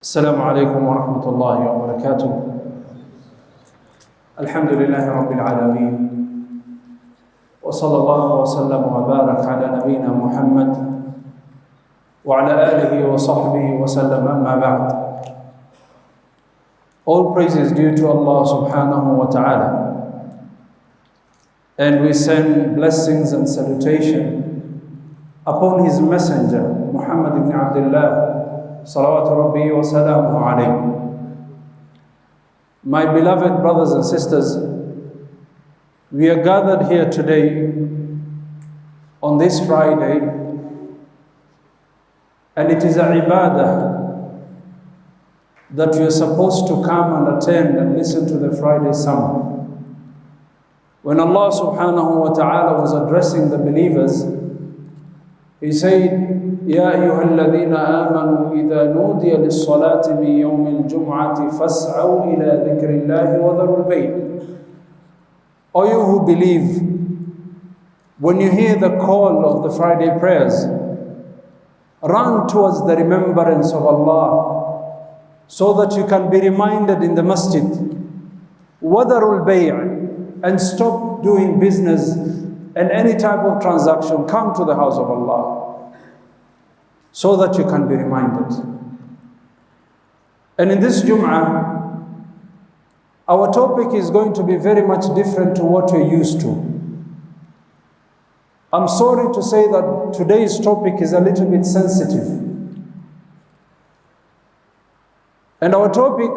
السلام عليكم ورحمة الله وبركاته. الحمد لله رب العالمين، وصلى الله وسلم وبارك على نبينا محمد وعلى آله وصحبه وسلم. أما بعد. All praise is due to Allah subhanahu wa ta'ala, and we send blessings and salutation upon His messenger Muhammad ibn Abdullah salawatu rabbi wa salamuhu alayhi. My beloved brothers and sisters, we are gathered here today on this Friday, and it is a ibadah that we are supposed to come and attend and listen to the Friday sermon. When Allah subhanahu wa ta'ala was addressing the believers, He said, يا أيها الذين آمنوا إذا نودي للصلاة من يوم الجمعة فاسعوا إلى ذكر الله وذروا البيع. O you who believe, when you hear the call of the Friday prayers, run towards the remembrance of Allah so that you can be reminded in the Masjid. وذروا البيع, and stop doing business and any type of transaction. Come to the house of Allah so that you can be reminded. And in this Jum'ah, our topic is going to be very much different to what we're used to. I'm sorry to say that today's topic is a little bit sensitive. And our topic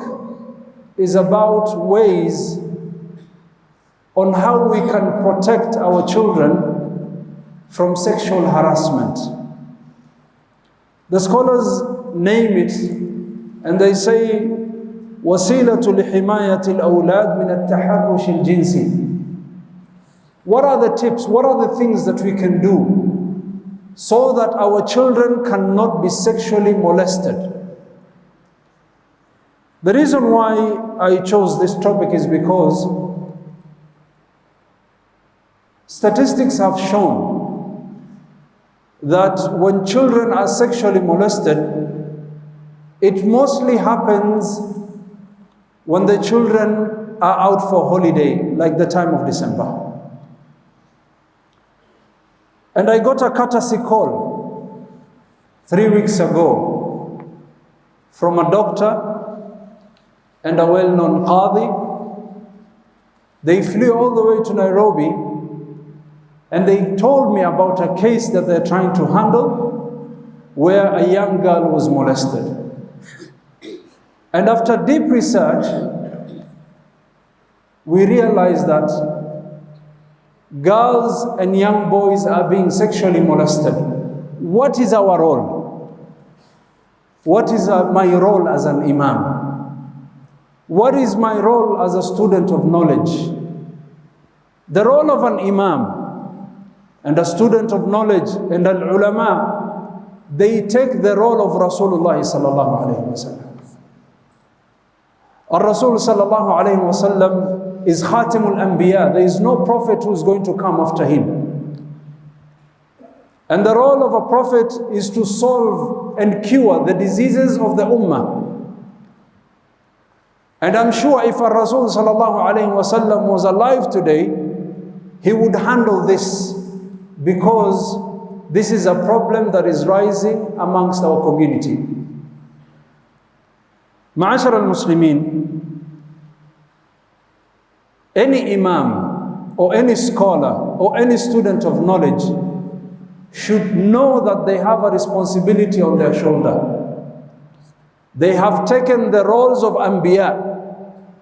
is about ways on how we can protect our children from sexual harassment. The scholars name it, and they say, وَسِيلَةُ لِحِمَايَةِ الْأَوْلَادِ مِنَ التَّحَرُّشِ الْجِنسِ. What are the tips, what are the things that we can do so that our children cannot be sexually molested? The reason why I chose this topic is because statistics have shown that when children are sexually molested, it mostly happens when the children are out for holiday, like the time of December. And I got a courtesy call 3 weeks ago from a doctor and a well-known qadi. They flew all the way to Nairobi, and they told me about a case that they're trying to handle where a young girl was molested. And after deep research, we realized that girls and young boys are being sexually molested. What is our role? What is my role as an imam? What is my role as a student of knowledge? The role of an imam and a student of knowledge and an ulama, they take the role of Rasulullah sallallahu alayhi wa sallam. Rasul sallallahu alayhi wa sallam is Khatimul Anbiya. There is no prophet who is going to come after him. And the role of a prophet is to solve and cure the diseases of the ummah. And I'm sure if a Rasul sallallahu alayhi wa sallam was alive today, he would handle this, because this is a problem that is rising amongst our community. Ma'ashar al-Muslimin, any imam or any scholar or any student of knowledge should know that they have a responsibility on their shoulder. They have taken the roles of Anbiya.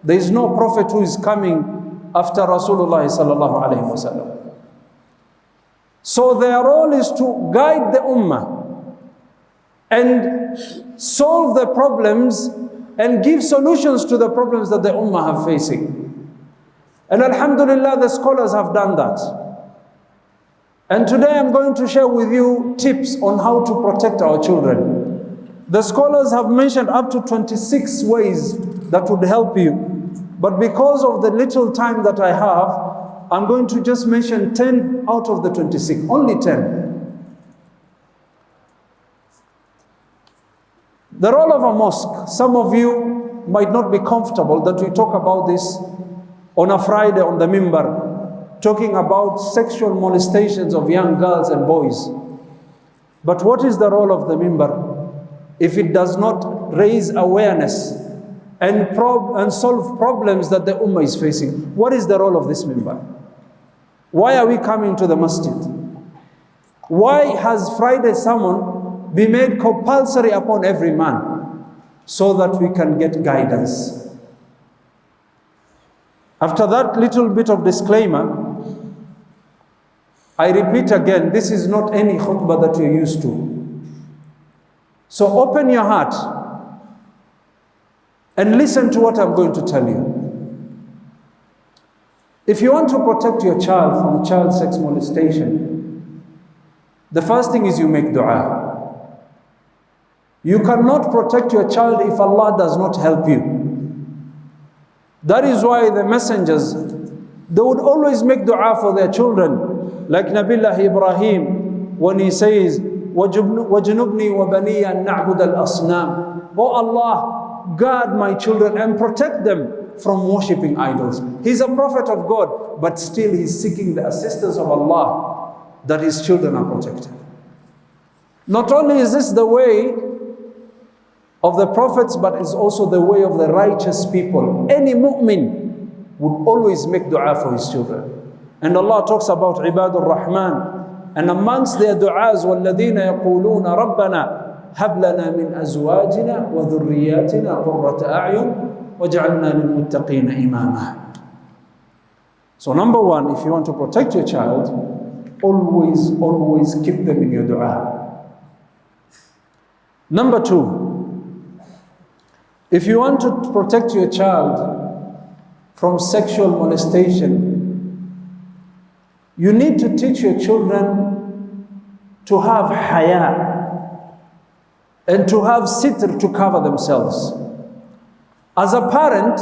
There is no prophet who is coming after Rasulullah sallallahu alayhi wa sallam. So their role is to guide the ummah and solve the problems and give solutions to the problems that the ummah are facing. And alhamdulillah, the scholars have done that. And today I'm going to share with you tips on how to protect our children. The scholars have mentioned up to 26 ways that would help you. But because of the little time that I have, I'm going to just mention 10 out of the 26, only 10. The role of a mosque. Some of you might not be comfortable that we talk about this on a Friday on the minbar, talking about sexual molestations of young girls and boys. But what is the role of the minbar if it does not raise awareness and solve problems that the ummah is facing? What is the role of this minbar? Why are we coming to the masjid? Why has Friday sermon be made compulsory upon every man? So that we can get guidance. After that little bit of disclaimer, I repeat again, this is not any khutbah that you're used to. So open your heart and listen to what I'm going to tell you. If you want to protect your child from child sex molestation, the first thing is you make dua. You cannot protect your child if Allah does not help you. That is why the messengers, they would always make dua for their children. Like Nabiullah Ibrahim, when he says, وَجُنُبْنِي وَبَنِيَ أَن نَعْبُدَ الْأَصْنَامِ. Oh Allah, guard my children and protect them from worshipping idols. He's a prophet of God, but still he's seeking the assistance of Allah that his children are protected. Not only is this the way of the prophets, but it's also the way of the righteous people. Any mu'min would always make dua for his children. And Allah talks about Ibadur Rahman. And amongst their du'as, وَالَّذِينَ يَقُولُونَ رَبَّنَا هَبْ لَنَا مِنْ أَزْوَاجِنَا وَذُرِّيَّاتِنَا قُرَّةَ أَعْيُنٍ وَجَعَلْنَا لِلْمُتَّقِينَ إِمَامًا. So number one, if you want to protect your child, always keep them in your dua. Number two, if you want to protect your child from sexual molestation, you need to teach your children to have haya and to have sitr to cover themselves. As a parent,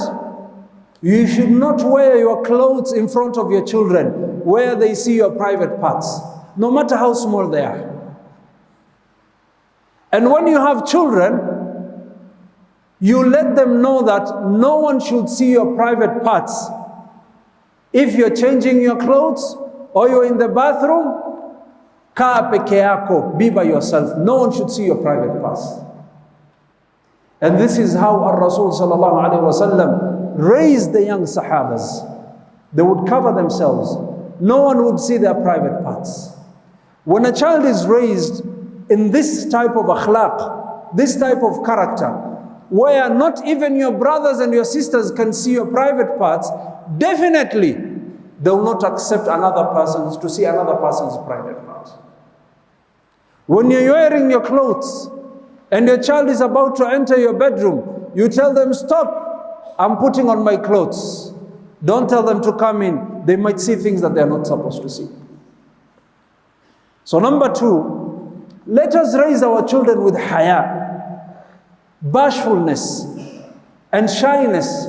you should not wear your clothes in front of your children where they see your private parts, no matter how small they are. And when you have children, you let them know that no one should see your private parts. If you're changing your clothes or you're in the bathroom, kaa peke yako, be by yourself. No one should see your private parts. And this is how Ar-Rasul sallallahu alaihi wasallam raised the young Sahabas. They would cover themselves. No one would see their private parts. When a child is raised in this type of akhlaq, this type of character, where not even your brothers and your sisters can see your private parts, definitely they will not accept another person's to see another person's private parts. When you're wearing your clothes and your child is about to enter your bedroom, you tell them, stop, I'm putting on my clothes. Don't tell them to come in. They might see things that they're not supposed to see. So number two, let us raise our children with haya, bashfulness and shyness,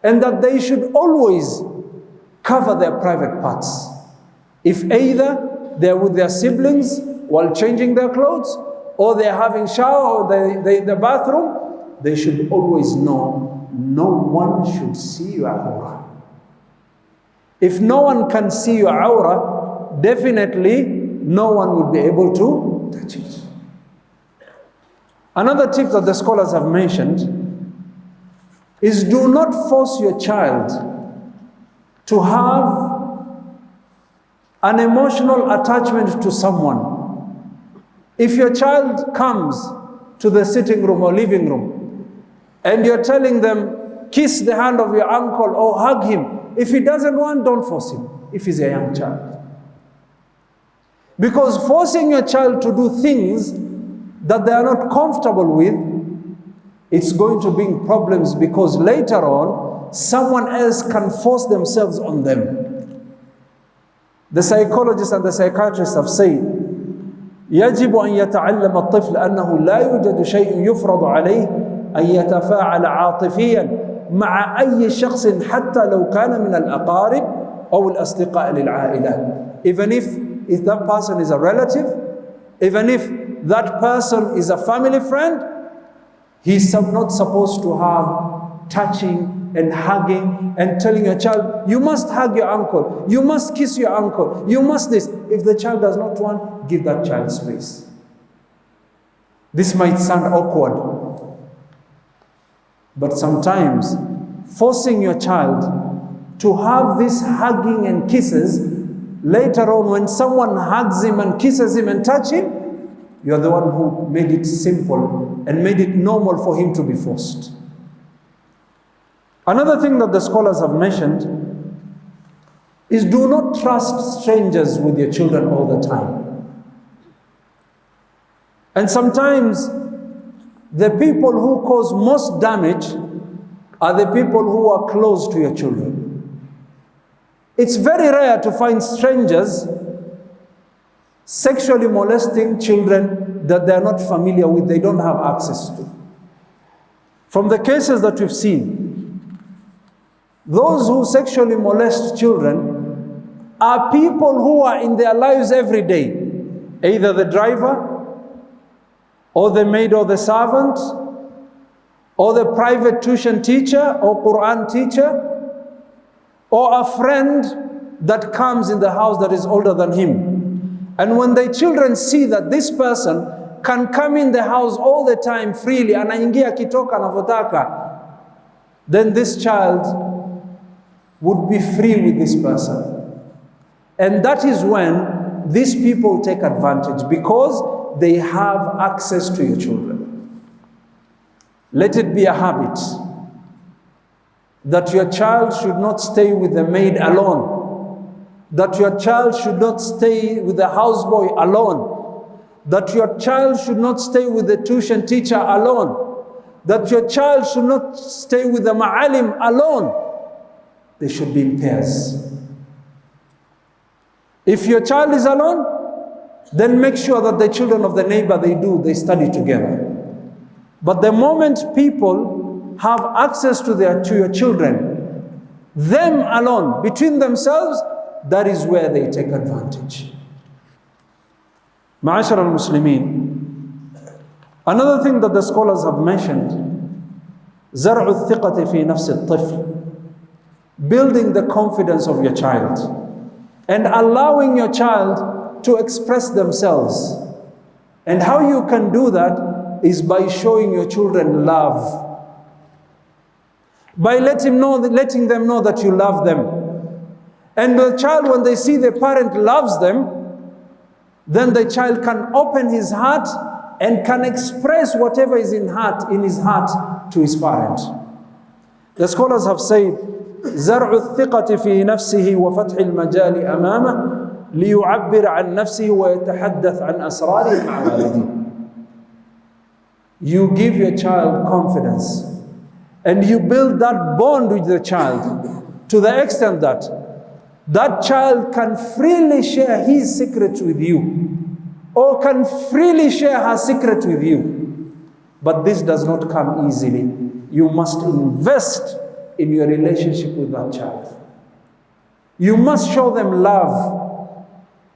and that they should always cover their private parts. If either they're with their siblings while changing their clothes, or they're having shower, or they're in the bathroom, they should always know no one should see your awrah. If no one can see your awrah, definitely no one will be able to touch it. Another tip that the scholars have mentioned is do not force your child to have an emotional attachment to someone. If your child comes to the sitting room or living room and you're telling them, kiss the hand of your uncle or hug him, if he doesn't want, don't force him, if he's a young child. Because forcing your child to do things that they are not comfortable with, it's going to bring problems, because later on, someone else can force themselves on them. The psychologists and the psychiatrists have said, يجب أن يتعلم الطفل أنه لا يوجد شيء يفرض عليه أن يتفاعل عاطفيا مع أي شخص حتى لو كان من الأقارب أو الأصدقاء للعائلة. Even if that person is a relative, even if that person is a family friend, He's not supposed to have touching and hugging and telling your child, you must hug your uncle, you must kiss your uncle, you must this. If the child does not want, give that child space. This might sound awkward, but sometimes forcing your child to have this hugging and kisses, later on when someone hugs him and kisses him and touches him, you are the one who made it simple and made it normal for him to be forced. Another thing that the scholars have mentioned is do not trust strangers with your children all the time. And sometimes the people who cause most damage are the people who are close to your children. It's very rare to find strangers sexually molesting children that they are not familiar with, they don't have access to. From the cases that we've seen, those who sexually molest children are people who are in their lives every day, either the driver, or the maid or the servant, or the private tuition teacher or Quran teacher, or a friend that comes in the house that is older than him. And when the children see that this person can come in the house all the time freely, anaingia kitoka anavotaka, then this child would be free with this person. And that is when these people take advantage, because they have access to your children. Let it be a habit that your child should not stay with the maid alone, that your child should not stay with the houseboy alone, that your child should not stay with the tuition teacher alone, that your child should not stay with the ma'alim alone. They should be in pairs. If your child is alone, then make sure that the children of the neighbor, they study together. But the moment people have access to your children, them alone, between themselves, that is where they take advantage. Ma'ashar al-Muslimin, another thing that the scholars have mentioned, زرع الثقة في نفس الطفل, building the confidence of your child and allowing your child to express themselves. And how you can do that is by showing your children love, by letting them know that you love them. And the child, when they see the parent loves them, then the child can open his heart and can express whatever is in his heart to his parent. The scholars have said, زرع الثقة في نفسه وفتح المجال أمامه ليعبر عن نفسه ويتحدث عن أسراره مع والديه. You give your child confidence and you build that bond with the child to the extent that that child can freely share his secret with you or can freely share her secret with you. But this does not come easily. You must invest in your relationship with that child. You must show them love.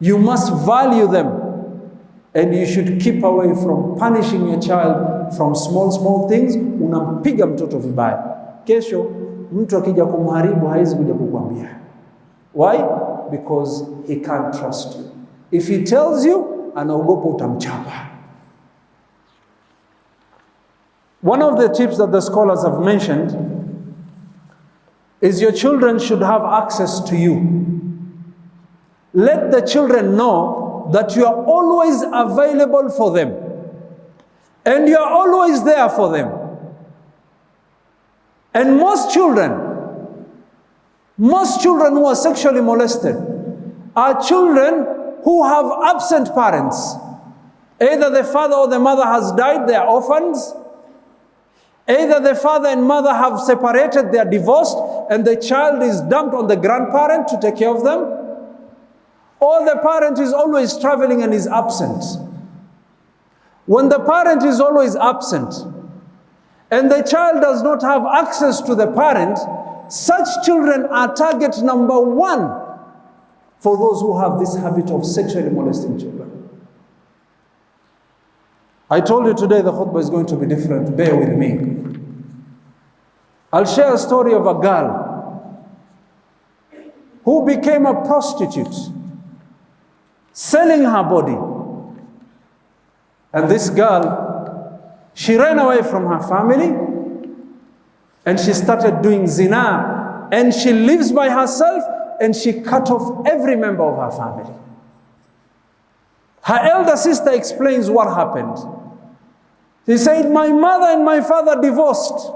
You must value them. And you should keep away from punishing your child from small things. Unampiga mtoto vibaya. Kesho, mtu akija kumharibu haizi kuja kukwambia. Why? Because he can't trust you. If he tells you, anaogopa utamchapa. One of the tips that the scholars have mentioned is your children should have access to you. Let the children know that you are always available for them and you are always there for them. And most children who are sexually molested are children who have absent parents. Either the father or the mother has died, they are orphans. Either the father and mother have separated, they are divorced, and the child is dumped on the grandparent to take care of them. Or the parent is always traveling and is absent. When the parent is always absent, and the child does not have access to the parent, such children are target number one for those who have this habit of sexually molesting children. I told you today the khutbah is going to be different. Bear with me. I'll share a story of a girl who became a prostitute, selling her body. And this girl, she ran away from her family and she started doing zina, and she lives by herself and she cut off every member of her family. Her elder sister explains what happened. She said, my mother and my father divorced.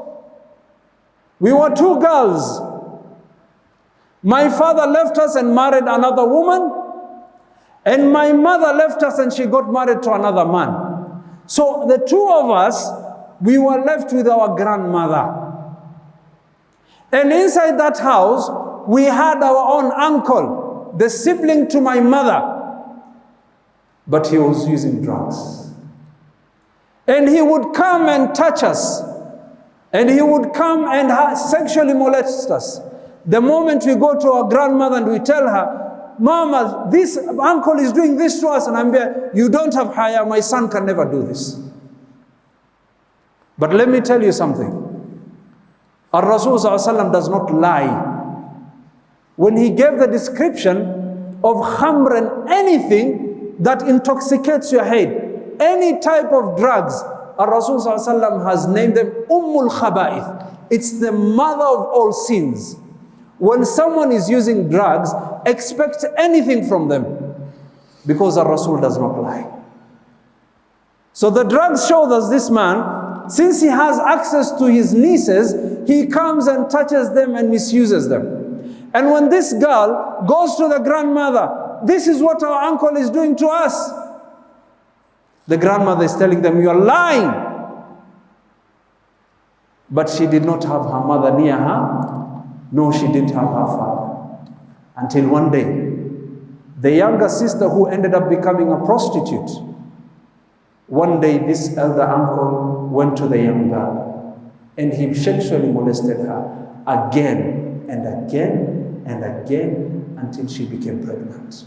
We were two girls. My father left us and married another woman, and my mother left us and she got married to another man. So the two of us, we were left with our grandmother. And inside that house, we had our own uncle, the sibling to my mother. But he was using drugs. And he would come and touch us. And he would come and sexually molest us. The moment we go to our grandmother and we tell her, Mama, this uncle is doing this to us. And I'm there, you don't have haya, my son can never do this. But let me tell you something. Our Rasul does not lie. When he gave the description of khamr and anything that intoxicates your head, any type of drugs, our Rasul has named them Ummul Khaba'ith. It's the mother of all sins. When someone is using drugs, expect anything from them, because our Rasul does not lie. So the drugs showed us this man, since he has access to his nieces, he comes and touches them and misuses them. And when this girl goes to the grandmother, this is what our uncle is doing to us. The grandmother is telling them, you are lying. But she did not have her mother near her. No, she didn't have her father. Until one day, the younger sister who ended up becoming a prostitute, one day this elder uncle went to the young girl and he sexually molested her again and again and again until she became pregnant.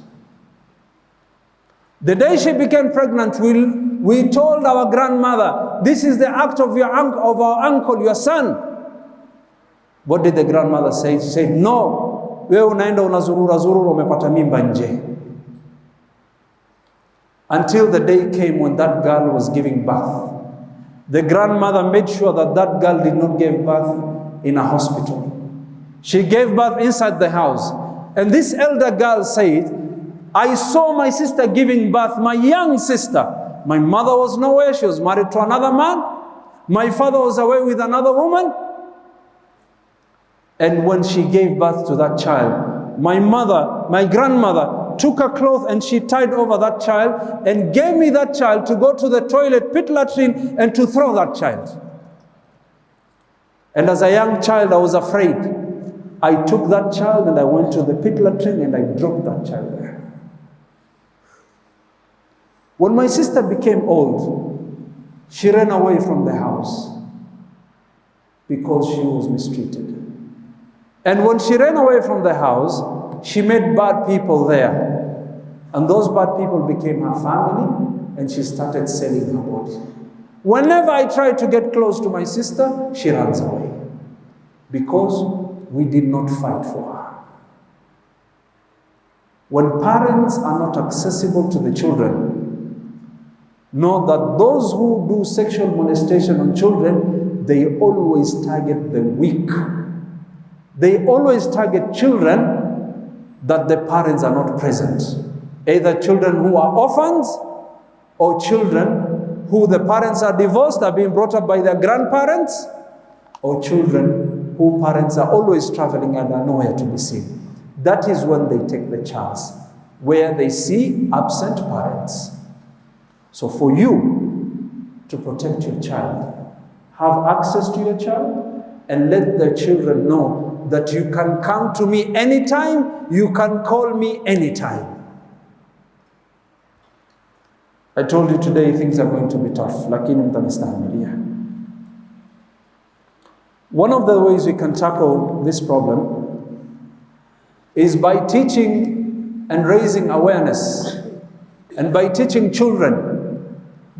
The day she became pregnant, we told our grandmother, this is the act of our uncle, your son. What did the grandmother say? She said, no, wewe unaenda unazurura umepata mimba nje. Until the day came when that girl was giving birth. The grandmother made sure that that girl did not give birth in a hospital. She gave birth inside the house. And this elder girl said, I saw my sister giving birth, my young sister. My mother was nowhere, she was married to another man. My father was away with another woman. And when she gave birth to that child, my grandmother, took a cloth and she tied over that child and gave me that child to go to the toilet, pit latrine, and to throw that child. And as a young child, I was afraid. I took that child and I went to the pit latrine and I dropped that child there. When my sister became old, she ran away from the house because she was mistreated. And when she ran away from the house, she met bad people there. And those bad people became her family, and she started selling her body. Whenever I try to get close to my sister, she runs away. Because we did not fight for her. When parents are not accessible to the children, know that those who do sexual molestation on children, they always target the weak. They always target children that the parents are not present. Either children who are orphans or children who the parents are divorced, are being brought up by their grandparents, or children who parents are always traveling and are nowhere to be seen. That is when they take the chance, where they see absent parents. So for you to protect your child, have access to your child, and let the children know that you can come to me anytime, you can call me anytime. I told you today things are going to be tough. Lakini mtanistahimilia. One of the ways we can tackle this problem is by teaching and raising awareness, and by teaching children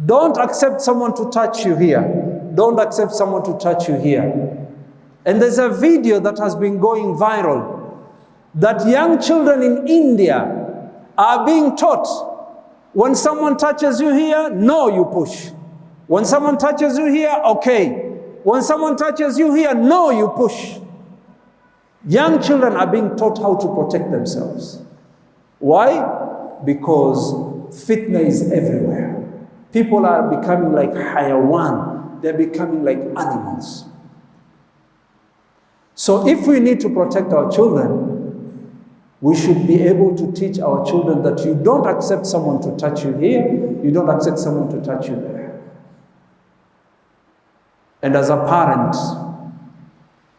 Don't accept someone to touch you here. Don't accept someone to touch you here. And there's a video that has been going viral that young children in India are being taught, when someone touches you here, no, you push. When someone touches you here, okay. When someone touches you here, no, you push. Young children are being taught how to protect themselves. Why? Because fitna is everywhere. People are becoming like hayawan. They're becoming like animals. So if we need to protect our children, we should be able to teach our children that you don't accept someone to touch you here, you don't accept someone to touch you there. And as a parent,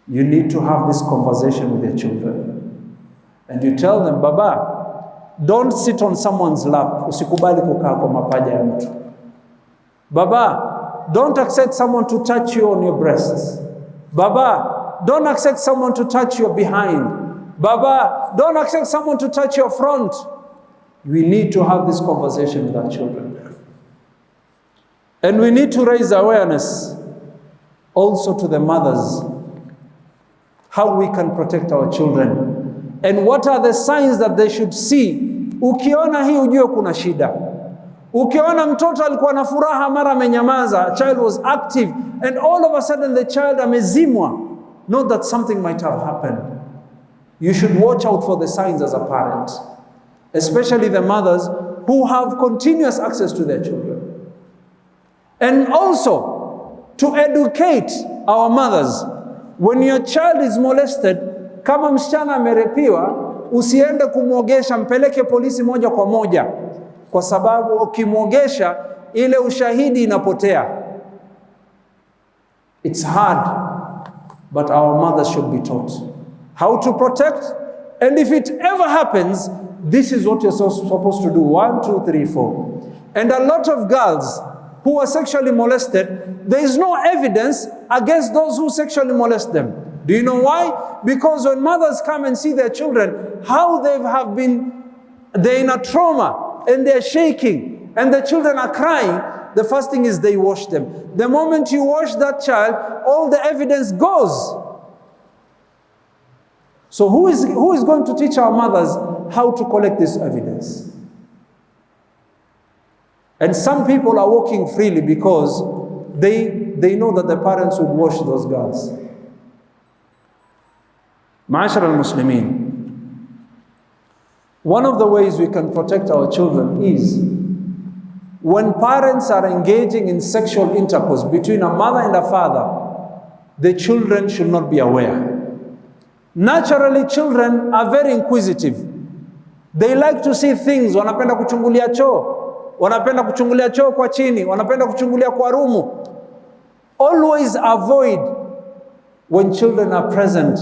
you need to have this conversation with your children. And you tell them, Baba, don't sit on someone's lap. Usikubali kukaa kwa mapaja ya mtu. Baba, don't accept someone to touch you on your breasts. Baba, don't accept someone to touch your behind. Baba, don't accept someone to touch your front. We need to have this conversation with our children. And we need to raise awareness also to the mothers, how we can protect our children. And what are the signs that they should see? Ukiona hii ujue kuna shida. Ukiona mtoto alikuwa na furaha mara amenyamaza, a child was active, and all of a sudden the child amezimwa, know that something might have happened. You should watch out for the signs as a parent, especially the mothers who have continuous access to their children. And also, to educate our mothers, when your child is molested, kama msichana amerepiwa, usiende kumwogesha, mpeleke polisi moja kwa moja, kwa sababu ukimwogesha ile ushahidi inapotea. It's hard, but our mothers should be taught how to protect. And if it ever happens, this is what you're supposed to do. 1, 2, 3, 4. And a lot of girls who are sexually molested, there is no evidence against those who sexually molest them. Do you know why? Because when mothers come and see their children, how they're in a trauma and they're shaking and the children are crying, the first thing is they wash them. The moment you wash that child, all the evidence goes. So who is going to teach our mothers how to collect this evidence? And some people are walking freely because they know that the parents would wash those girls. Ma'ashar al-Muslimin, one of the ways we can protect our children is when parents are engaging in sexual intercourse between a mother and a father, the children should not be aware. Naturally, children are very inquisitive. They like to see things. Wanapenda kuchungulia choo. Wanapenda kuchungulia choo kwa chini. Wanapenda kuchungulia kwa rumu. Always avoid when children are present,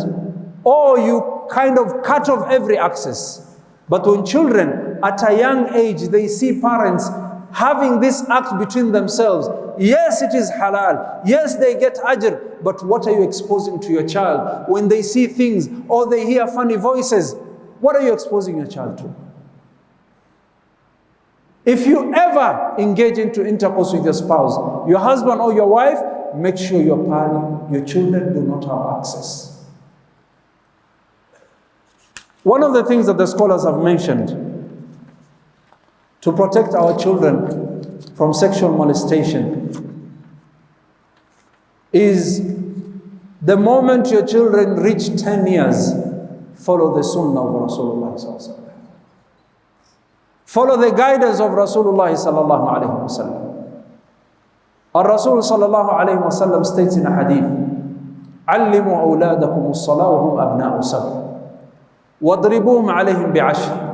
or you kind of cut off every access. But when children at a young age, they see parents having this act between themselves, yes, it is halal. Yes, they get ajr. But what are you exposing to your child? When they see things or they hear funny voices, what are you exposing your child to? If you ever engage into intercourse with your spouse, your husband or your wife, make sure your children do not have access. One of the things that the scholars have mentioned to protect our children from sexual molestation is the moment your children reach 10 years, follow the sunnah of Rasulullah. Follow the guidance of Rasulullah sallallahu alayhi wa sallam. Ar-Rasul sallallahu alayhi wa sallam states in a hadith, "Allimu awladakum as-salah wa hum abna'u sab'a, wadribuhum alayhim bi'ashr,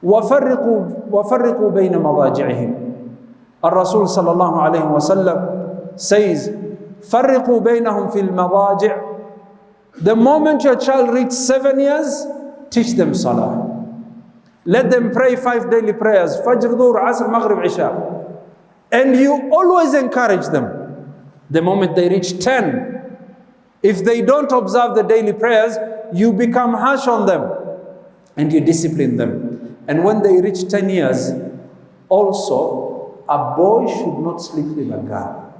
وَفَرِّقُوا بَيْنَ مَضَاجِعِهِمْ." Ar-Rasul sallallahu alayhi wa sallam says, فَرِّقُوا بَيْنَهُمْ فِي الْمَضَاجِعِ. The moment your child reaches 7 years, teach them salah. Let them pray 5 daily prayers, Fajr, Dhuhr, Asr, Maghrib, Isha. And you always encourage them. The moment they reach 10, if they don't observe the daily prayers, you become harsh on them and you discipline them. And when they reach 10 years, also a boy should not sleep with a girl.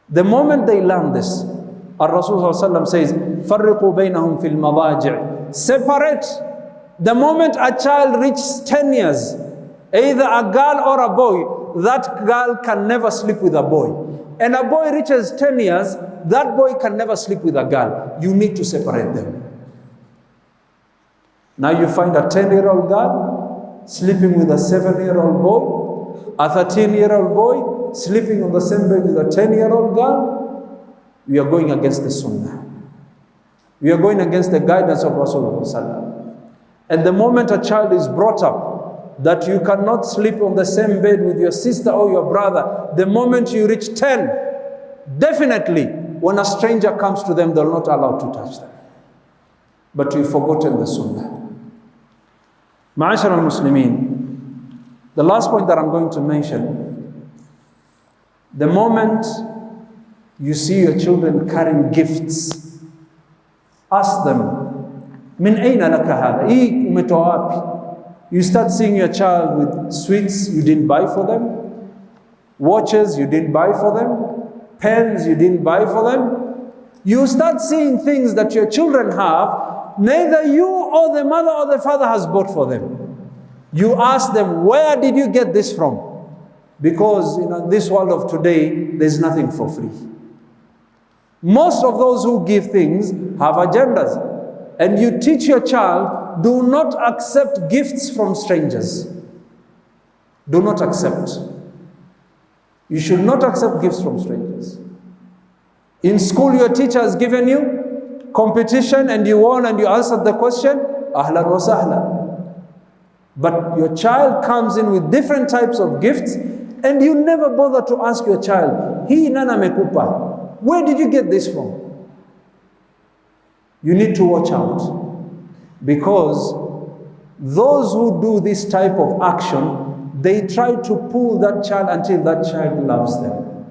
The moment they learn this, Rasul says, فَرِّقُوا بَيْنَهُمْ فِي الْمَضَاجِعِ. Separate. The moment a child reaches 10 years, either a girl or a boy, that girl can never sleep with a boy. And a boy reaches 10 years, that boy can never sleep with a girl. You need to separate them. Now you find a 10-year-old girl sleeping with a 7-year-old boy, a 13-year-old boy sleeping on the same bed with a 10-year-old girl. We are going against the Sunnah. We are going against the guidance of Rasulullah. And the moment a child is brought up that you cannot sleep on the same bed with your sister or your brother, the moment you reach 10, definitely when a stranger comes to them, they're not allowed to touch them. But you've forgotten the Sunnah. Ma'ashar al-Muslimin, the last point that I'm going to mention, the moment you see your children carrying gifts, ask them, Min ayna laka hada? Hii umetoa wapi? You start seeing your child with sweets you didn't buy for them, watches you didn't buy for them, pens you didn't buy for them. You start seeing things that your children have, neither you or the mother or the father has bought for them. You ask them, where did you get this from? Because in this world of today, there's nothing for free. Most of those who give things have agendas. And you teach your child, do not accept gifts from strangers. Do not accept. You should not accept gifts from strangers. In school, your teacher has given you competition and you won and you answered the question, ahlan wa sahlan. But your child comes in with different types of gifts and you never bother to ask your child, hii nana mekupa? Where did you get this from? You need to watch out, because those who do this type of action, they try to pull that child until that child loves them.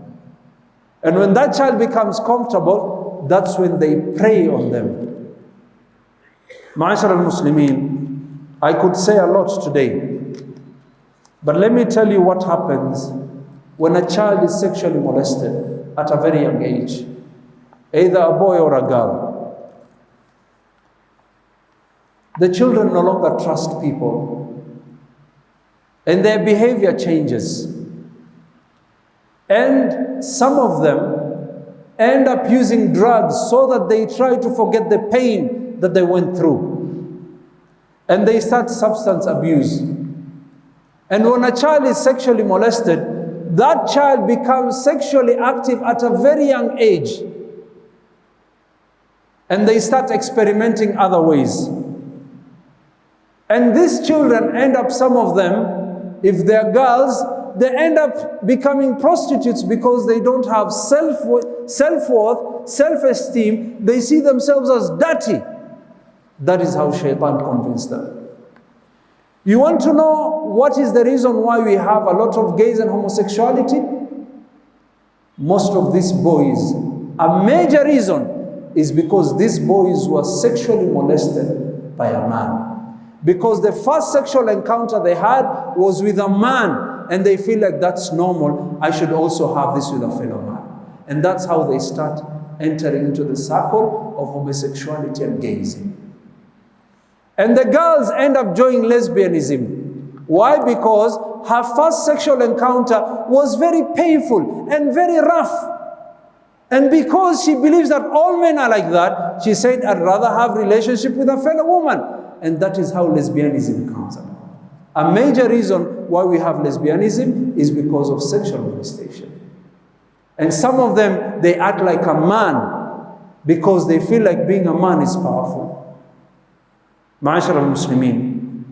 And when that child becomes comfortable, that's when they prey on them. Ma'ashar al-Muslimin, I could say a lot today, but let me tell you what happens when a child is sexually molested at a very young age, either a boy or a girl. The children no longer trust people, and their behavior changes. And some of them end up using drugs so that they try to forget the pain that they went through. And they start substance abuse. And when a child is sexually molested, that child becomes sexually active at a very young age. And they start experimenting other ways. And these children end up, some of them, if they're girls, they end up becoming prostitutes because they don't have self-worth, self-esteem. They see themselves as dirty. That is how Shaitan convinced them. You want to know what is the reason why we have a lot of gays and homosexuality? Most of these boys, a major reason is because these boys were sexually molested by a man. Because the first sexual encounter they had was with a man, and they feel like that's normal, I should also have this with a fellow man. And that's how they start entering into the circle of homosexuality and gayism. And the girls end up joining lesbianism. Why? Because her first sexual encounter was very painful and very rough. And because she believes that all men are like that, she said, I'd rather have a relationship with a fellow woman. And that is how lesbianism comes about. A major reason why we have lesbianism is because of sexual molestation. And some of them, they act like a man because they feel like being a man is powerful. Ma'ashar al-Muslimin,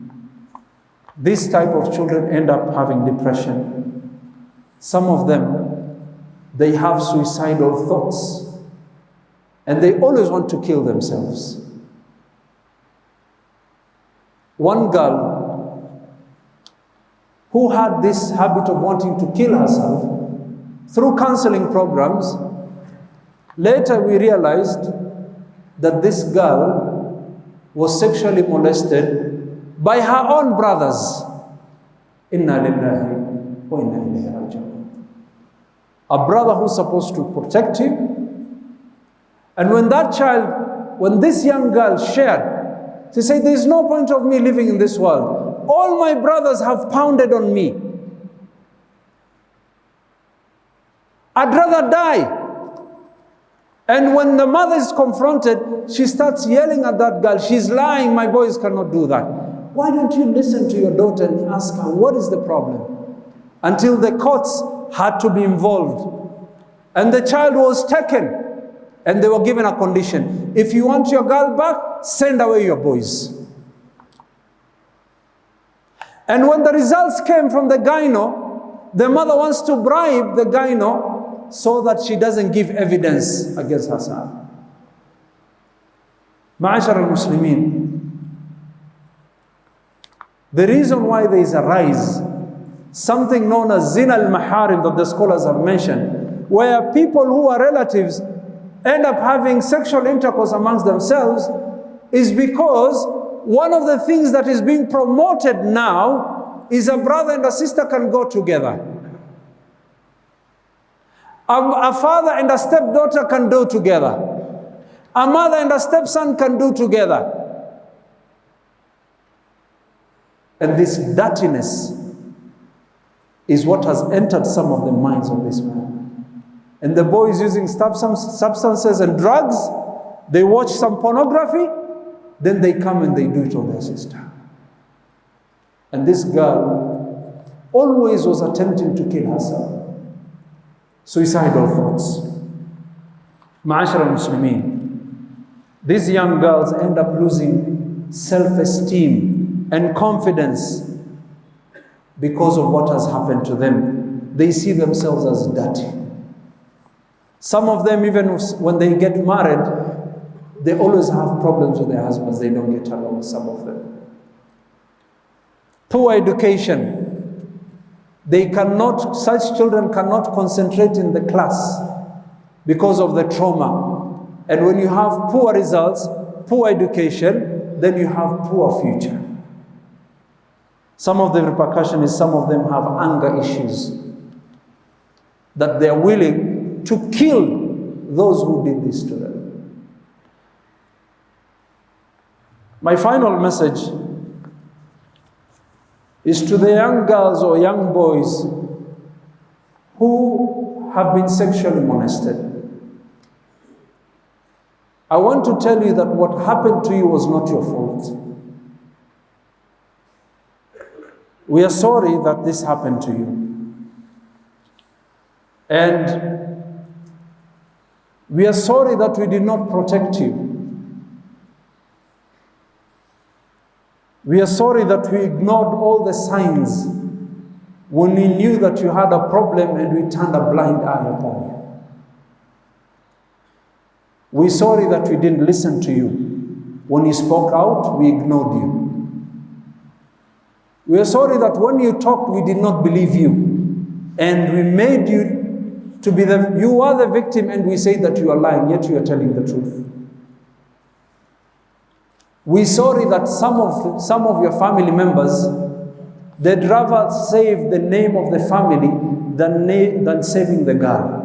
this type of children end up having depression. Some of them, they have suicidal thoughts. And they always want to kill themselves. One girl who had this habit of wanting to kill herself, through counseling programs, later we realized that this girl was sexually molested by her own brothers. Inna lillahi wa inna ilayhi raji'un. A brother who's supposed to protect you. And when this young girl shared, she said, there's no point of me living in this world. All my brothers have pounded on me. I'd rather die. And when the mother is confronted, she starts yelling at that girl, she's lying, my boys cannot do that. Why don't you listen to your daughter and ask her, what is the problem? Until the courts had to be involved. And the child was taken. And they were given a condition. If you want your girl back, send away your boys. And when the results came from the gyno, the mother wants to bribe the gyno so that she doesn't give evidence against her son. Ma'ashar al-Muslimin, the reason why there is a rise, something known as zina al-maharim that the scholars have mentioned, where people who are relatives end up having sexual intercourse amongst themselves, is because one of the things that is being promoted now is a brother and a sister can go together. A father and a stepdaughter can do together. A mother and a stepson can do together. And this dirtiness is what has entered some of the minds of this man. And the boy is using substances and drugs. They watch some pornography. Then they come and they do it on their sister. And this girl always was attempting to kill herself. Suicidal thoughts. Ma'ashar al-Muslimin, these young girls end up losing self-esteem and confidence because of what has happened to them. They see themselves as dirty. Some of them, even when they get married, they always have problems with their husbands. They don't get along, some of them. Poor education. Such children cannot concentrate in the class because of the trauma. And when you have poor results, poor education, then you have poor future. Some of the repercussion is some of them have anger issues, that they are willing to kill those who did this to them. My final message is to the young girls or young boys who have been sexually molested. I want to tell you that what happened to you was not your fault. We are sorry that this happened to you. And we are sorry that we did not protect you. We are sorry that we ignored all the signs when we knew that you had a problem and we turned a blind eye upon you. We're sorry that we didn't listen to you. When you spoke out, we ignored you. We are sorry that when you talked, we did not believe you. And we made you to be you are the victim, and we say that you are lying, yet you are telling the truth. We're sorry that some of your family members, they'd rather save the name of the family than saving the girl.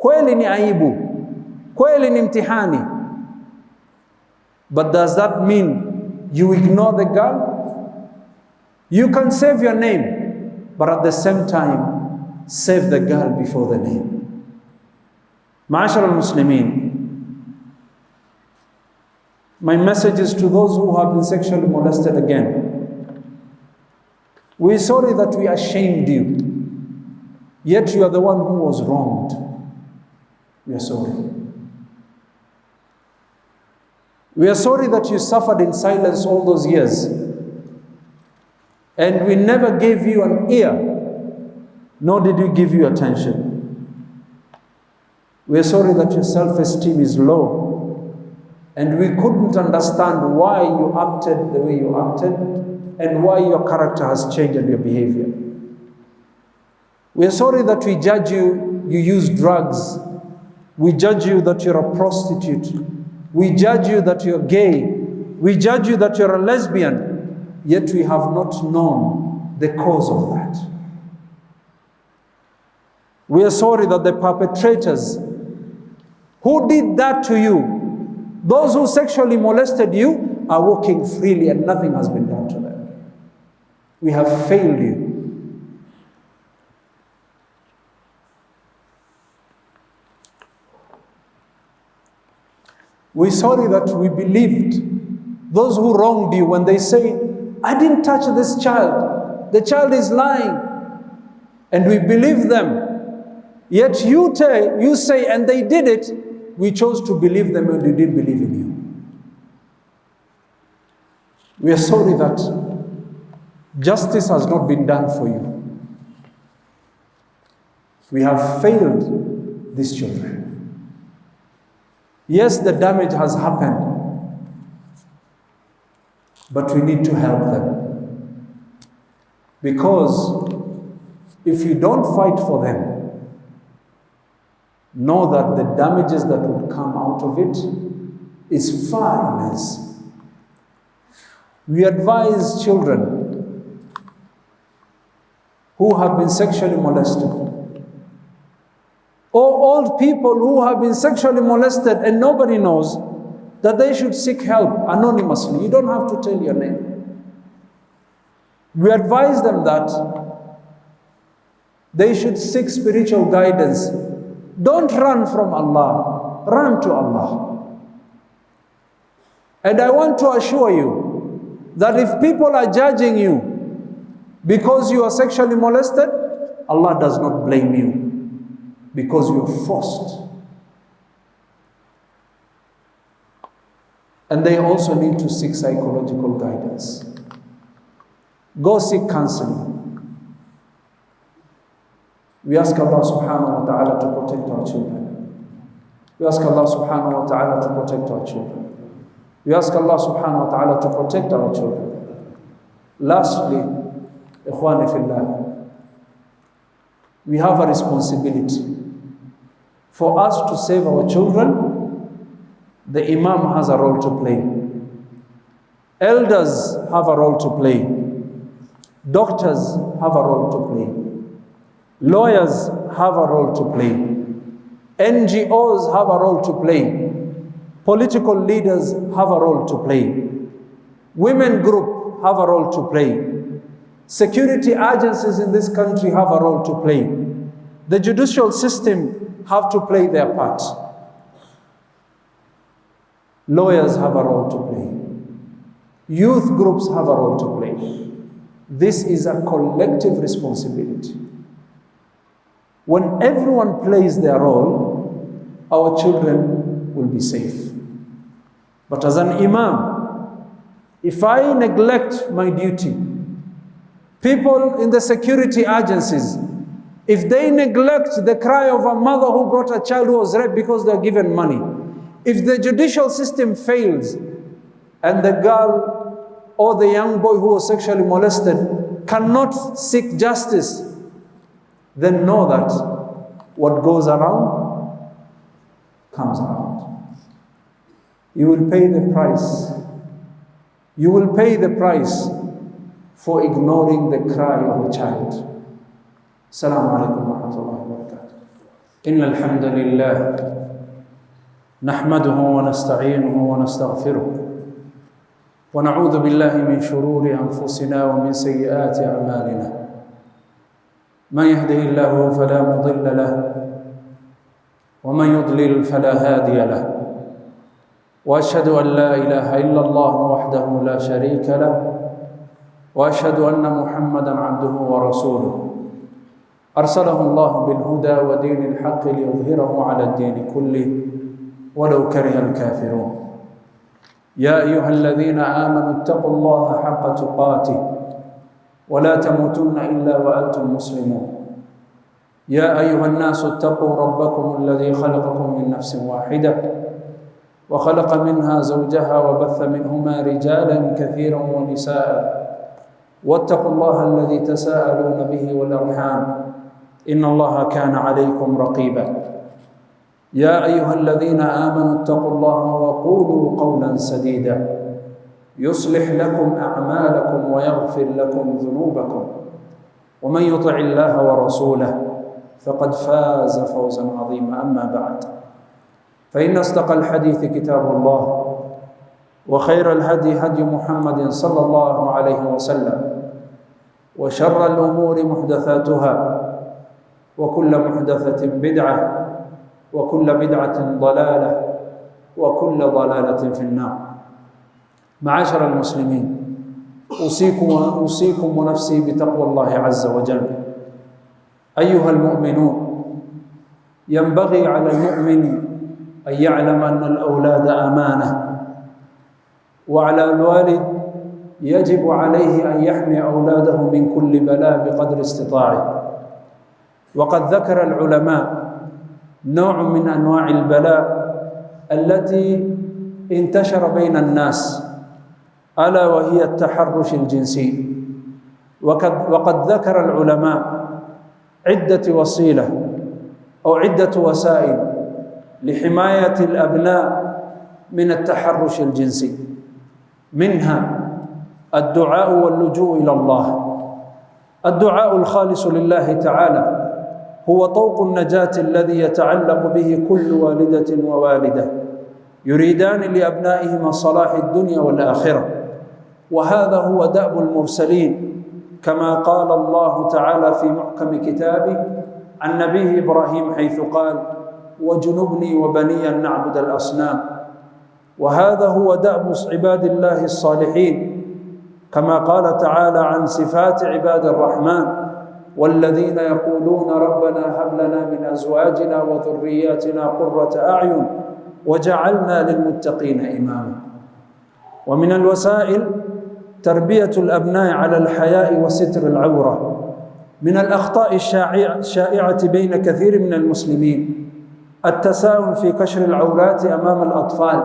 Kweli ni aibu, kweli ni mtihani. But does that mean you ignore the girl? You can save your name, but at the same time, save the girl before the name. Ma'ashar al-Muslimin, my message is to those who have been sexually molested again. We're sorry that we ashamed you, yet you are the one who was wronged. We are sorry. We are sorry that you suffered in silence all those years, and we never gave you an ear, nor did we give you attention. We are sorry that your self-esteem is low, and we couldn't understand why you acted the way you acted, and why your character has changed and your behavior. We are sorry that we judge you use drugs. We judge you that you're a prostitute. We judge you that you're gay. We judge you that you're a lesbian. Yet we have not known the cause of that. We are sorry that the perpetrators who did that to you, those who sexually molested you, are walking freely and nothing has been done to them. We have failed you. We're sorry that we believed those who wronged you when they say, I didn't touch this child. The child is lying. And we believe them. Yet you say, and they did it, we chose to believe them and we didn't believe in you. We are sorry that justice has not been done for you. We have failed these children. Yes, the damage has happened, but we need to help them. Because if you don't fight for them, know that the damages that would come out of it is far immense. We advise children who have been sexually molested, or old people who have been sexually molested and nobody knows, that they should seek help anonymously. You don't have to tell your name. We advise them that they should seek spiritual guidance. Don't run from Allah, run to Allah. And I want to assure you that if people are judging you because you are sexually molested, Allah does not blame you because you are forced. And they also need to seek psychological guidance. Go seek counseling. We ask Allah subhanahu wa ta'ala to protect our children. We ask Allah subhanahu wa ta'ala to protect our children. We ask Allah subhanahu wa ta'ala to protect our children. Lastly, ikhwani fillah, we have a responsibility. For us to save our children, the Imam has a role to play. Elders have a role to play. Doctors have a role to play. Lawyers have a role to play. NGOs have a role to play. Political leaders have a role to play. Women group have a role to play. Security agencies in this country have a role to play. The judicial system have to play their part. Lawyers have a role to play. Youth groups have a role to play. This is a collective responsibility. When everyone plays their role, our children will be safe. But as an imam, if I neglect my duty, people in the security agencies, if they neglect the cry of a mother who brought a child who was raped because they're given money, if the judicial system fails and the girl or the young boy who was sexually molested cannot seek justice, then know that what goes around comes around. You will pay the price. You will pay the price for ignoring the cry of a child. Assalamu alaikum wa rahmatullahi wa barakatuh. Inna alhamdulillah. نحمده ونستعينه ونستغفره ونعوذ بالله من شرور أنفسنا ومن سيئات أعمالنا من يهده الله فلا مضل له ومن يضلل فلا هادي له وأشهد أن لا إله إلا الله وحده لا شريك له وأشهد أن محمدا عبده ورسوله أرسله الله بالهدى ودين الحق ليظهره على الدين كله ولو كره الكافرون يا أيها الذين آمنوا اتقوا الله حق تقاته ولا تموتن إلا وأنتم مسلمون يا أيها الناس اتقوا ربكم الذي خلقكم من نفس واحدة وخلق منها زوجها وبث منهما رجالا كثيرا ونساء واتقوا الله الذي تساءلون به والأرحام إن الله كان عليكم رقيبا يا أيها الذين آمنوا اتقوا الله وقولوا قولا سديدا يصلح لكم أعمالكم ويغفر لكم ذنوبكم ومن يطع الله ورسوله فقد فاز فوزا عظيما. أما بعد، فإن أصدق الحديث كتاب الله، وخير الهدي هدي محمد صلى الله عليه وسلم، وشر الأمور محدثاتها، وكل محدثة بدعة، وكل بدعة ضلالة، وكل ضلالة في النار. معاشر المسلمين، أوصيكم ونفسي بتقوى الله عز وجل. أيها المؤمنون، ينبغي على المؤمن أن يعلم أن الأولاد أمانة، وعلى الوالد يجب عليه أن يحمي أولاده من كل بلاء بقدر استطاعه. وقد ذكر العلماء نوع من أنواع البلاء التي انتشر بين الناس، ألا وهي التحرش الجنسي. وقد ذكر العلماء عدة وسيلة أو عدة وسائل لحماية الأبناء من التحرش الجنسي، منها الدعاء واللجوء إلى الله. الدعاء الخالص لله تعالى هو طوق النجاة الذي يتعلق به كل والدة ووالدة يريدان لأبنائهما صلاح الدنيا والآخرة، وهذا هو دأب المرسلين، كما قال الله تعالى في محكم كتابه عن نبيه إبراهيم حيث قال: وجنبني وبني أن نعبد الأصنام. وهذا هو دأب عباد الله الصالحين، كما قال تعالى عن صفات عباد الرحمن: والذين يقولون ربنا هب لنا من أزواجنا وذرياتنا قرة أعين وجعلنا للمتقين إماما. ومن الوسائل تربية الأبناء على الحياء وستر العورة. من الأخطاء الشائعة بين كثير من المسلمين التساهل في كشف العورات أمام الأطفال،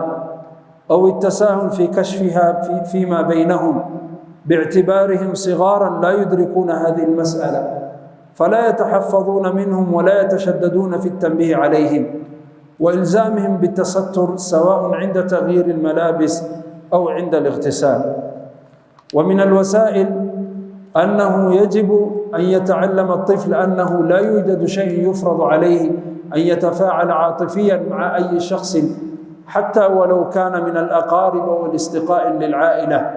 أو التساهل في كشفها فيما بينهم باعتبارهم صغارا لا يدركون هذه المسألة، فلا يتحفظون منهم ولا يتشددون في التنبيه عليهم وإلزامهم بالتستر، سواء عند تغيير الملابس أو عند الاغتسال. ومن الوسائل أنه يجب أن يتعلم الطفل أنه لا يوجد شيء يفرض عليه أن يتفاعل عاطفيا مع أي شخص، حتى ولو كان من الأقارب أو الاصدقاء للعائلة.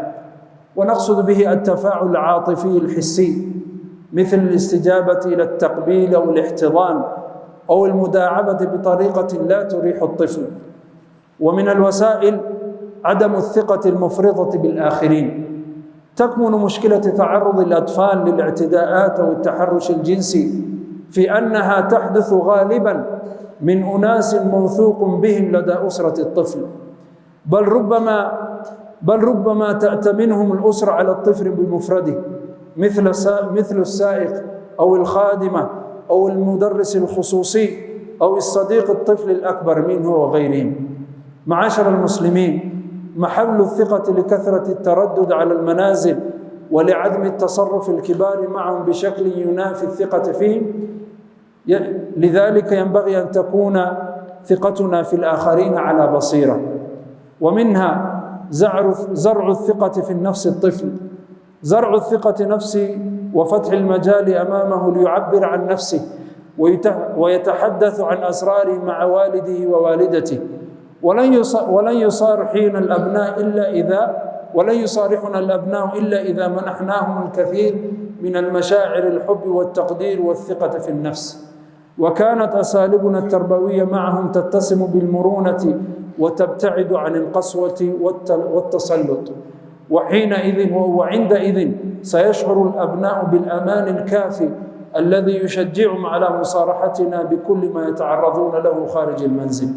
ونقصد به التفاعل العاطفي الحسي، مثل الاستجابة إلى التقبيل أو الاحتضان أو المداعبة بطريقة لا تريح الطفل. ومن الوسائل عدم الثقة المفرطة بالآخرين. تكمن مشكلة تعرض الأطفال للاعتداءات أو التحرش الجنسي في أنها تحدث غالباً من أناس موثوق بهم لدى أسرة الطفل، بل ربما تأتمنهم الأسرة على الطفل بمفرده، مثل السائق أو الخادمة أو المدرس الخصوصي أو الصديق الطفل الأكبر منه وغيرهم. معاشر المسلمين، محل الثقة لكثرة التردد على المنازل ولعدم التصرف الكبار معهم بشكل ينافي الثقة فيهم. لذلك ينبغي أن تكون ثقتنا في الآخرين على بصيرة. ومنها زرع الثقة في النفس الطفل، زرع الثقة نفسي وفتح المجال أمامه ليعبر عن نفسه ويتحدث عن أسراره مع والده ووالدته. ولن يصارحنا الأبناء إلا إذا منحناهم الكثير من المشاعر الحب والتقدير والثقة في النفس. وكانت أساليبنا التربوية معهم تتسم بالمرونة وتبتعد عن القسوة والتسلط. وعندئذ سيشعر الأبناء بالأمان الكافي الذي يشجعهم على مصارحتنا بكل ما يتعرضون له خارج المنزل.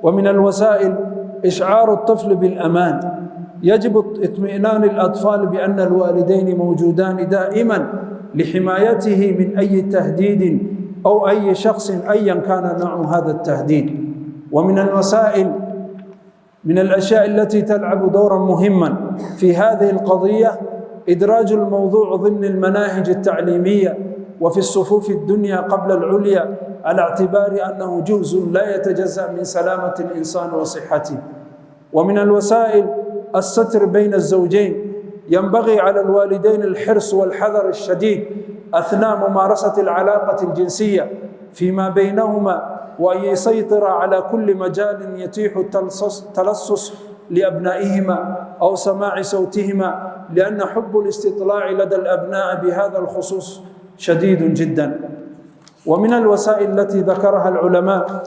ومن الوسائل إشعار الطفل بالأمان. يجب اطمئنان الأطفال بأن الوالدين موجودان دائما لحمايته من أي تهديد أو أي شخص أيا كان نوع هذا التهديد. ومن الوسائل من الأشياء التي تلعب دورا مهما في هذه القضية إدراج الموضوع ضمن المناهج التعليمية وفي الصفوف الدنيا قبل العليا، على اعتبار أنه جزء لا يتجزأ من سلامة الإنسان وصحته. ومن الوسائل الستر بين الزوجين، ينبغي على الوالدين الحرص والحذر الشديد أثناء ممارسة العلاقة الجنسية فيما بينهما، وأن يسيطر على كل مجال يتيح التلصص لأبنائهما أو سماع صوتهما، لأن حب الاستطلاع لدى الأبناء بهذا الخصوص شديد جدا. ومن الوسائل التي ذكرها العلماء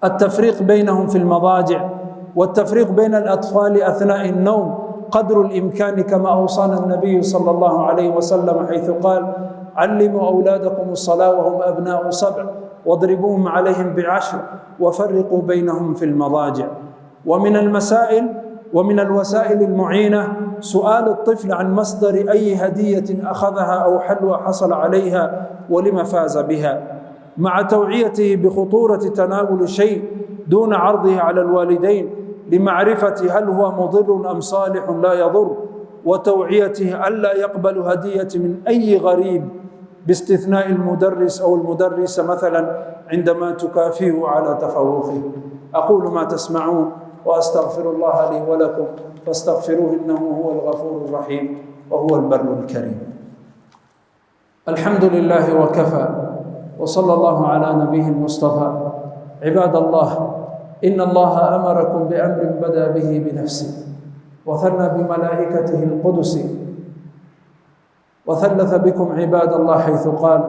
التفريق بينهم في المضاجع، والتفريق بين الأطفال أثناء النوم قدر الإمكان، كما أوصانا النبي صلى الله عليه وسلم حيث قال: علموا أولادكم الصلاة وهم أبناء 7 واضربوهم عليهم ب10 وفرقوا بينهم في المضاجع. ومن الوسائل المعينة سؤال الطفل عن مصدر أي هدية أخذها أو حلوى حصل عليها ولما فاز بها، مع توعيته بخطورة تناول شيء دون عرضه على الوالدين لمعرفة هل هو مضر أم صالح لا يضر، وتوعيته ألا يقبل هدية من أي غريب باستثناء المدرس أو المدرسة مثلا عندما تكافئه على تفوقه. أقول ما تسمعون وأستغفر الله لي ولكم فاستغفروه إنه هو الغفور الرحيم وهو البر الكريم. الحمد لله وكفى، وصلى الله على نبيه المصطفى. عباد الله، إن الله أمركم بأمر بدأ به بنفسه وثنى بملائكته القدس وثلث بكم عباد الله حيث قال: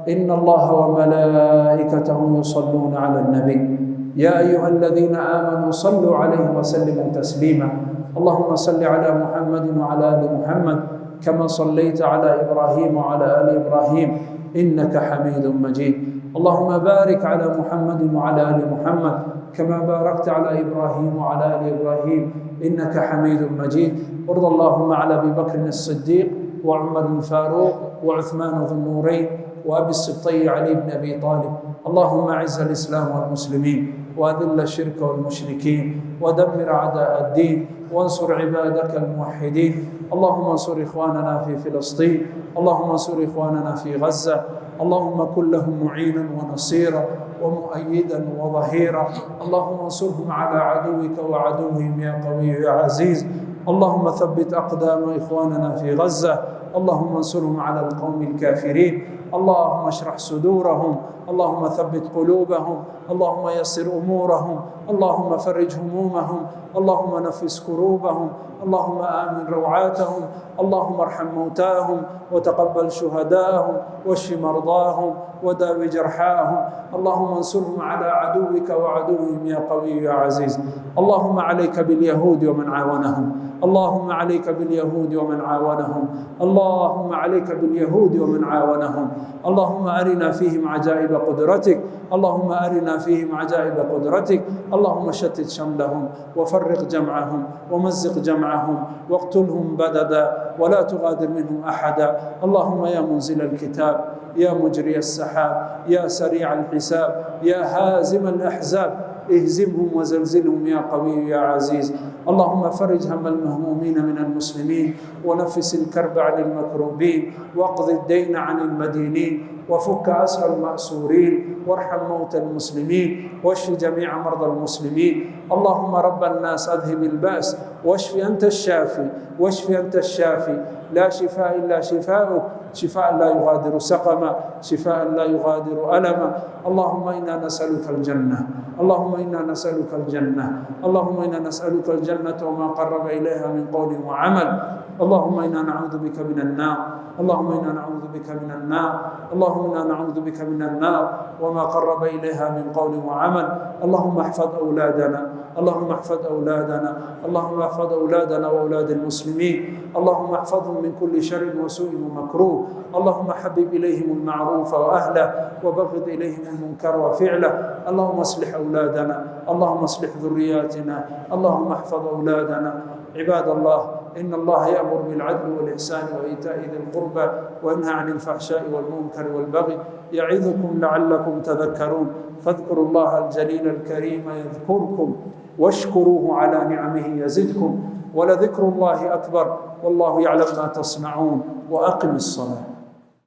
إن الله وملائكته يصلون على النبي يا أيها الذين آمنوا صلوا عليه وسلموا تسليما. اللهم صل على محمد وعلى آل محمد كما صليت على إبراهيم وعلى آل إبراهيم إنك حميد مجيد. اللهم بارك على محمد وعلى آل محمد كما باركت على إبراهيم وعلى آل إبراهيم إنك حميد مجيد. وارض اللهم على أبي بكر الصديق وعمر الفاروق وعثمان ذو النورين وأبي السبطي علي بن أبي طالب. اللهم أعز الإسلام والمسلمين وأذل الشرك والمشركين ودمر أعداء الدين وانصر عبادك الموحدين. اللهم انصر إخواننا في فلسطين، اللهم انصر إخواننا في غزة، اللهم كن لهم معينا ونصيرا ومؤيدا وظهيرا. اللهم انصرهم على عدوك وعدوهم يا قوي يا عزيز. اللهم ثبت أقدام إخواننا في غزة، اللهم انصرهم على القوم الكافرين. اللهم اشرح صدورهم، اللهم ثبت قلوبهم، اللهم يسر أمورهم، اللهم فرج همومهم، اللهم نفس كروبهم، اللهم آمن روعاتهم، اللهم ارحم موتاهم وتقبل شهداءهم واشف مرضاهم وداو جرحاهم. اللهم انصرهم على عدوك وعدوهم يا قوي يا عزيز. اللهم عليك باليهود ومن عاونهم، اللهم عليك باليهود ومن عاونهم، اللهم عليك باليهود ومن عاونهم. اللهم أرنا فيهم عجائب قدرتك، اللهم أرنا فيهم عجائب قدرتك. اللهم شتت شملهم وفرق جمعهم ومزق جمعهم واقتلهم بددا ولا تغادر منهم أحدا. اللهم يا منزل الكتاب، يا مجري السحاب، يا سريع الحساب، يا هازم الأحزاب، اهزمهم وزلزلهم يا قوي يا عزيز. اللهم فرج هم المهمومين من المسلمين ونفس الكرب عن المكروبين واقض الدين عن المدينين وفك أسر المأسورين وارحم موتى المسلمين واشف جميع مرضى المسلمين. اللهم رب الناس أذهب البأس واشف أنت الشافي، واشف أنت الشافي، لا شفاء إلا شفاؤك، شفاء لا يغادر سقما، شفاء لا يغادر ألما. اللهم إنا نسألك الجنة، اللهم إنا نسألك الجنة، اللهم إنا نسألك الجنة وما قرب إليها من قول وعمل. اللهم إنا نعوذ بك من النار، اللهم إنا نعوذ بك من النار، اللهم إنا نعوذ بك من النار وما قرب إليها من قول وعمل. اللهم احفظ أولادنا، اللهم احفظ أولادنا، اللهم احفظ أولادنا وأولاد المسلمين. اللهم احفظهم من كل شر وسوء ومكروه. اللهم حبب إليهم المعروف وأهله وبغض إليهم المنكر وفعله. اللهم اصلح أولادنا، اللهم اصلح ذرياتنا، اللهم احفظ أولادنا. عباد الله، إن الله يأمر بالعدل والإحسان وإيتاء ذي القربى وينهى عن الفحشاء والمنكر والبغي يعظكم لعلكم تذكرون. فاذكروا الله الجليل الكريم يذكركم واشكروه على نعمه يزدكم ولذكر الله أكبر والله يعلم ما تصنعون. وأقم الصلاة.